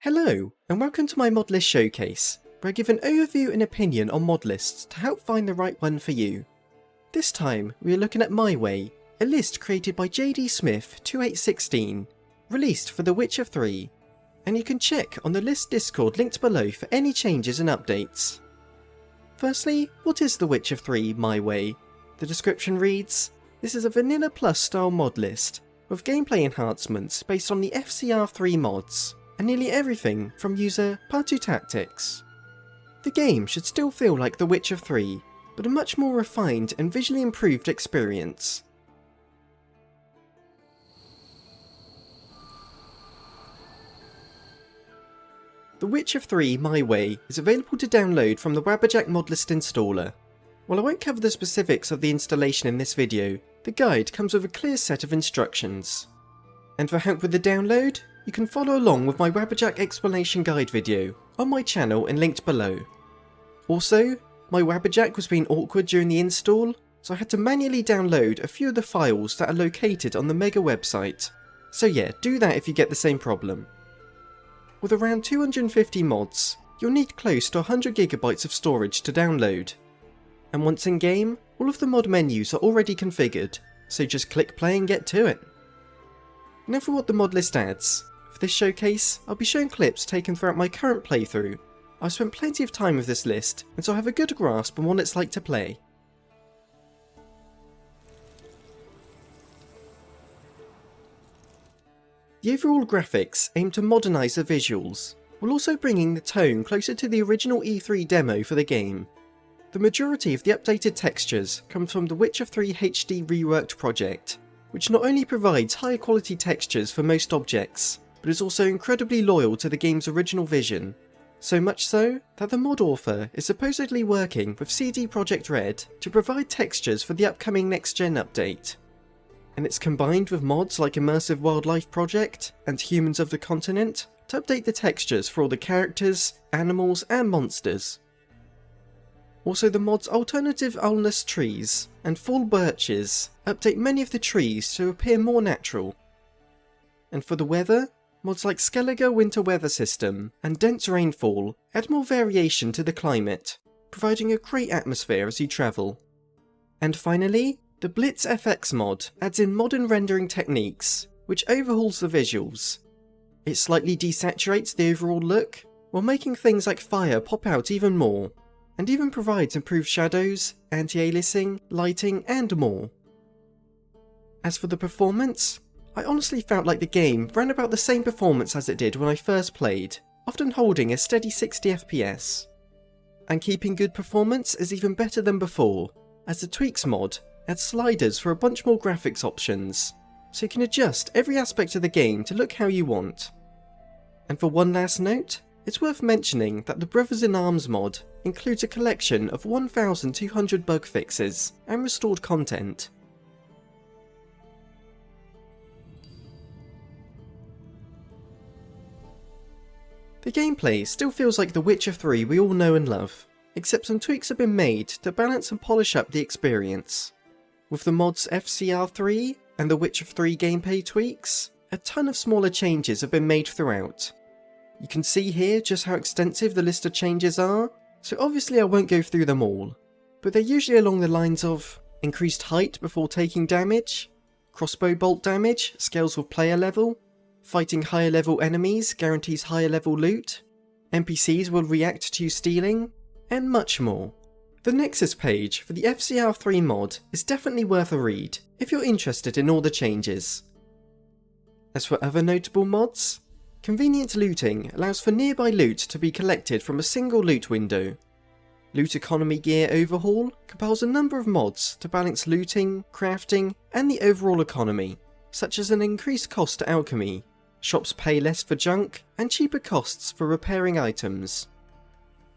Hello, and welcome to my Modlist showcase, where I give an overview and opinion on mod lists to help find the right one for you. This time, we are looking at My Way, a list created by JD Smith 2816, released for The Witcher 3, and you can check on the list Discord linked below for any changes and updates. Firstly, what is The Witcher 3 My Way? The description reads, this is a Vanilla Plus style mod list, with gameplay enhancements based on the FCR3 mods, and nearly everything from user party tactics. The game should still feel like The Witcher 3, but a much more refined and visually improved experience. The Witcher 3 My Way is available to download from the Wabberjack Modlist installer. While I won't cover the specifics of the installation in this video, the guide comes with a clear set of instructions. And for help with the download, you can follow along with my Wabberjack explanation guide video on my channel and linked below. Also, my Wabberjack was being awkward during the install, so I had to manually download a few of the files that are located on the Mega website. So yeah, do that if you get the same problem. With around 250 mods, you'll need close to 100 GB of storage to download. And once in game, all of the mod menus are already configured, so just click play and get to it. Now for what the mod list adds. For this showcase, I'll be showing clips taken throughout my current playthrough. I've spent plenty of time with this list, and so I have a good grasp on what it's like to play. The overall graphics aim to modernise the visuals, while also bringing the tone closer to the original E3 demo for the game. The majority of the updated textures come from the Witcher 3 HD Reworked project, which not only provides higher quality textures for most objects, but is also incredibly loyal to the game's original vision. So much so, that the mod author is supposedly working with CD Projekt Red to provide textures for the upcoming next-gen update. And it's combined with mods like Immersive Wildlife Project and Humans of the Continent to update the textures for all the characters, animals and monsters. Also, the mod's alternative ulnus trees and fall birches update many of the trees to appear more natural. And for the weather, mods like Skellige Winter Weather System and Dense Rainfall add more variation to the climate, providing a great atmosphere as you travel. And finally, the Blitz FX mod adds in modern rendering techniques, which overhauls the visuals. It slightly desaturates the overall look, while making things like fire pop out even more, and even provides improved shadows, anti-aliasing, lighting and more. As for the performance, I honestly felt like the game ran about the same performance as it did when I first played, often holding a steady 60 FPS. And keeping good performance is even better than before, as the Tweaks mod adds sliders for a bunch more graphics options, so you can adjust every aspect of the game to look how you want. And for one last note, it's worth mentioning that the Brothers in Arms mod includes a collection of 1,200 bug fixes and restored content. The gameplay still feels like The Witcher 3 we all know and love, except some tweaks have been made to balance and polish up the experience. With the mods FCR3 and The Witcher 3 gameplay tweaks, a ton of smaller changes have been made throughout. You can see here just how extensive the list of changes are, so obviously I won't go through them all, but they're usually along the lines of increased height before taking damage, crossbow bolt damage scales with player level, fighting higher level enemies guarantees higher level loot, NPCs will react to you stealing, and much more. The Nexus page for the FCR3 mod is definitely worth a read if you're interested in all the changes. As for other notable mods, convenient looting allows for nearby loot to be collected from a single loot window. Loot Economy Gear Overhaul compiles a number of mods to balance looting, crafting, and the overall economy, such as an increased cost to alchemy, shops pay less for junk, and cheaper costs for repairing items.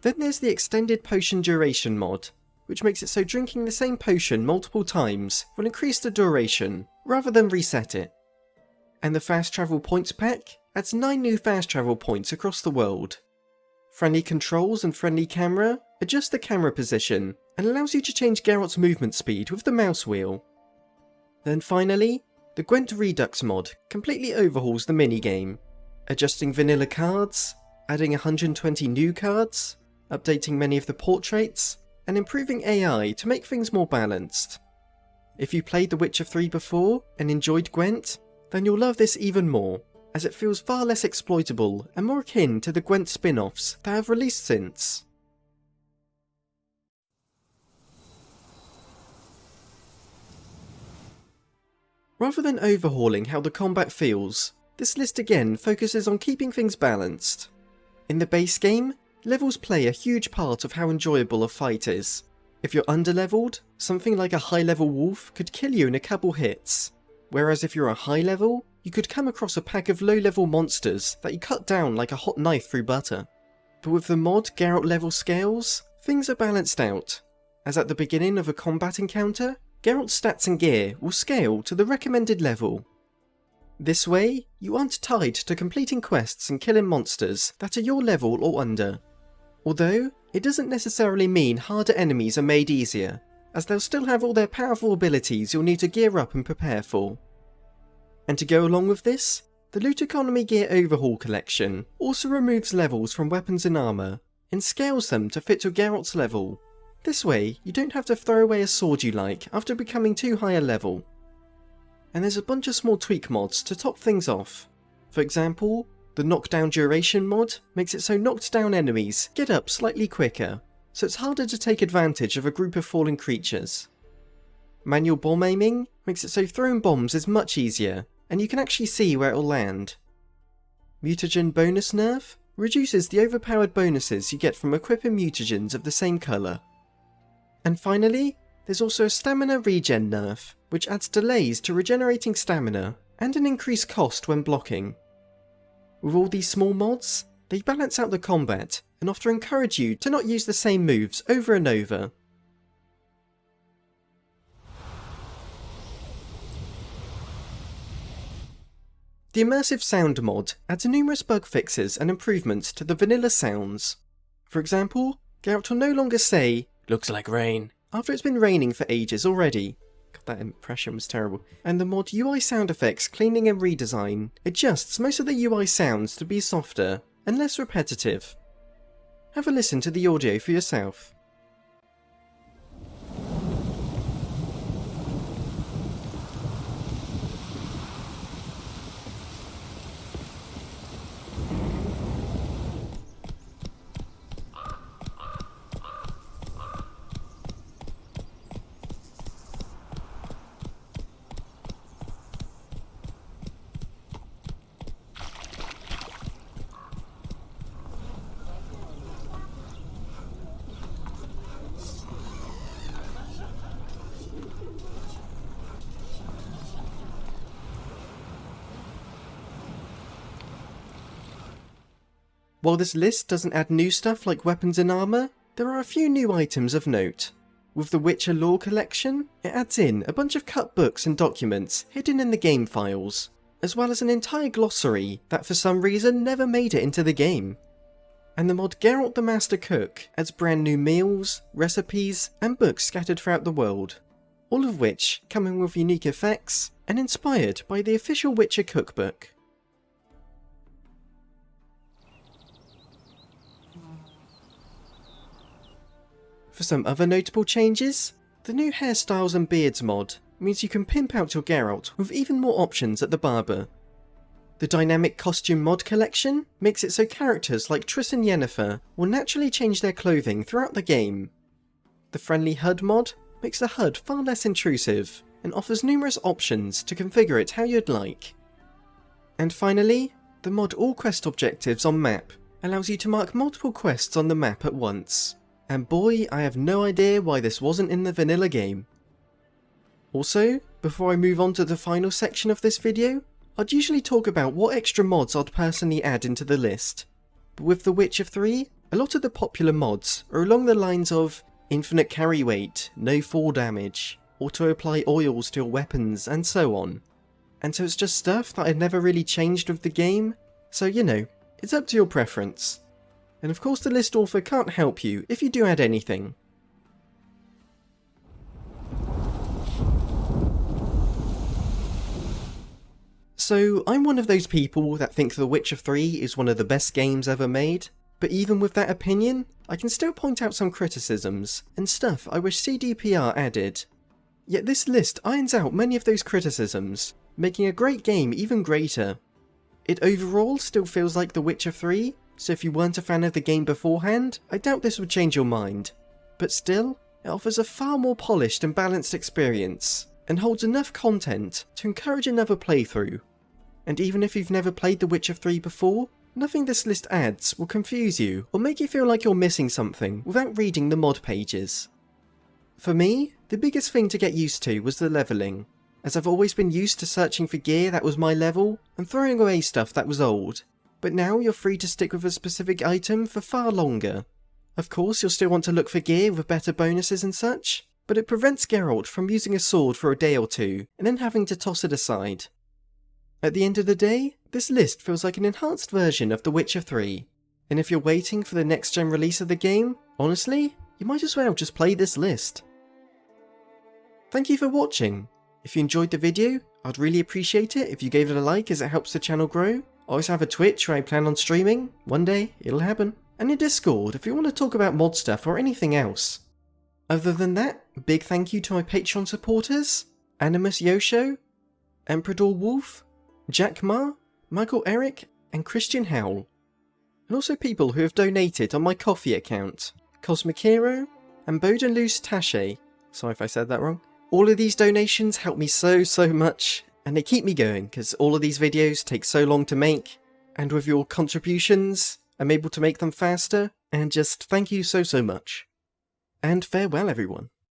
Then there's the Extended Potion Duration mod, which makes it so drinking the same potion multiple times will increase the duration, rather than reset it. And the Fast Travel Points pack adds 9 new fast travel points across the world. Friendly controls and friendly camera adjust the camera position and allows you to change Geralt's movement speed with the mouse wheel. Then finally, the Gwent Redux mod completely overhauls the minigame, adjusting vanilla cards, adding 120 new cards, updating many of the portraits, and improving AI to make things more balanced. If you played The Witcher 3 before and enjoyed Gwent, then you'll love this even more, as it feels far less exploitable and more akin to the Gwent spin-offs that have released since. Rather than overhauling how the combat feels, this list again focuses on keeping things balanced. In the base game, levels play a huge part of how enjoyable a fight is. If you're underleveled, something like a high-level wolf could kill you in a couple hits, whereas if you're a high level, you could come across a pack of low-level monsters that you cut down like a hot knife through butter. But with the mod Geralt level scales, things are balanced out, as at the beginning of a combat encounter, Geralt's stats and gear will scale to the recommended level. This way, you aren't tied to completing quests and killing monsters that are your level or under. Although, it doesn't necessarily mean harder enemies are made easier, as they'll still have all their powerful abilities you'll need to gear up and prepare for. And to go along with this, the Loot Economy Gear Overhaul collection also removes levels from weapons and armour, and scales them to fit your Geralt's level. This way, you don't have to throw away a sword you like after becoming too high a level. And there's a bunch of small tweak mods to top things off. For example, the Knockdown Duration mod makes it so knocked down enemies get up slightly quicker, so it's harder to take advantage of a group of fallen creatures. Manual bomb aiming makes it so throwing bombs is much easier, and you can actually see where it'll land. Mutagen bonus nerf reduces the overpowered bonuses you get from equipping mutagens of the same colour. And finally, there's also a stamina regen nerf, which adds delays to regenerating stamina and an increased cost when blocking. With all these small mods, they balance out the combat and often encourage you to not use the same moves over and over. The Immersive Sound mod adds numerous bug fixes and improvements to the vanilla sounds. For example, Geralt will no longer say, "Looks like rain," after it's been raining for ages already. God, that impression was terrible. And the mod UI Sound Effects Cleaning and Redesign adjusts most of the UI sounds to be softer and less repetitive. Have a listen to the audio for yourself. While this list doesn't add new stuff like weapons and armour, there are a few new items of note. With the Witcher lore collection, it adds in a bunch of cut books and documents hidden in the game files, as well as an entire glossary that for some reason never made it into the game. And the mod Geralt the Master Cook adds brand new meals, recipes, and books scattered throughout the world, all of which coming with unique effects and inspired by the official Witcher cookbook. For some other notable changes, the new Hairstyles and Beards mod means you can pimp out your Geralt with even more options at the barber. The Dynamic Costume mod collection makes it so characters like Triss and Yennefer will naturally change their clothing throughout the game. The Friendly HUD mod makes the HUD far less intrusive and offers numerous options to configure it how you'd like. And finally, the mod All Quest Objectives on Map allows you to mark multiple quests on the map at once. And boy, I have no idea why this wasn't in the vanilla game. Also, before I move on to the final section of this video, I'd usually talk about what extra mods I'd personally add into the list. But with The Witcher 3, a lot of the popular mods are along the lines of infinite carry weight, no fall damage, auto-apply oils to your weapons, and so on. And so it's just stuff that I've never really changed with the game, so you know, it's up to your preference. And of course the list author can't help you if you do add anything. So I'm one of those people that think The Witcher 3 is one of the best games ever made, but even with that opinion, I can still point out some criticisms, and stuff I wish CDPR added. Yet this list irons out many of those criticisms, making a great game even greater. It overall still feels like The Witcher 3, so if you weren't a fan of the game beforehand, I doubt this would change your mind. But still, it offers a far more polished and balanced experience, and holds enough content to encourage another playthrough. And even if you've never played The Witcher 3 before, nothing this list adds will confuse you or make you feel like you're missing something without reading the mod pages. For me, the biggest thing to get used to was the leveling, as I've always been used to searching for gear that was my level and throwing away stuff that was old, but now you're free to stick with a specific item for far longer. Of course you'll still want to look for gear with better bonuses and such, but it prevents Geralt from using a sword for a day or two and then having to toss it aside. At the end of the day, this list feels like an enhanced version of The Witcher 3, and if you're waiting for the next gen release of the game, honestly, you might as well just play this list. Thank you for watching. If you enjoyed the video, I'd really appreciate it if you gave it a like as it helps the channel grow. I always have a Twitch where I plan on streaming, one day it'll happen, and a Discord if you want to talk about mod stuff or anything else. Other than that, big thank you to my Patreon supporters, Animus Yosho, Emperador Wolf, Jack Ma, Michael Eric, and Christian Howell. And also people who have donated on my Ko-fi account, Cosmic Hero, and Bodenloose Tache. Sorry if I said that wrong. All of these donations help me so much, and they keep me going because all of these videos take so long to make, and with your contributions, I'm able to make them faster, and just thank you so much. And farewell everyone.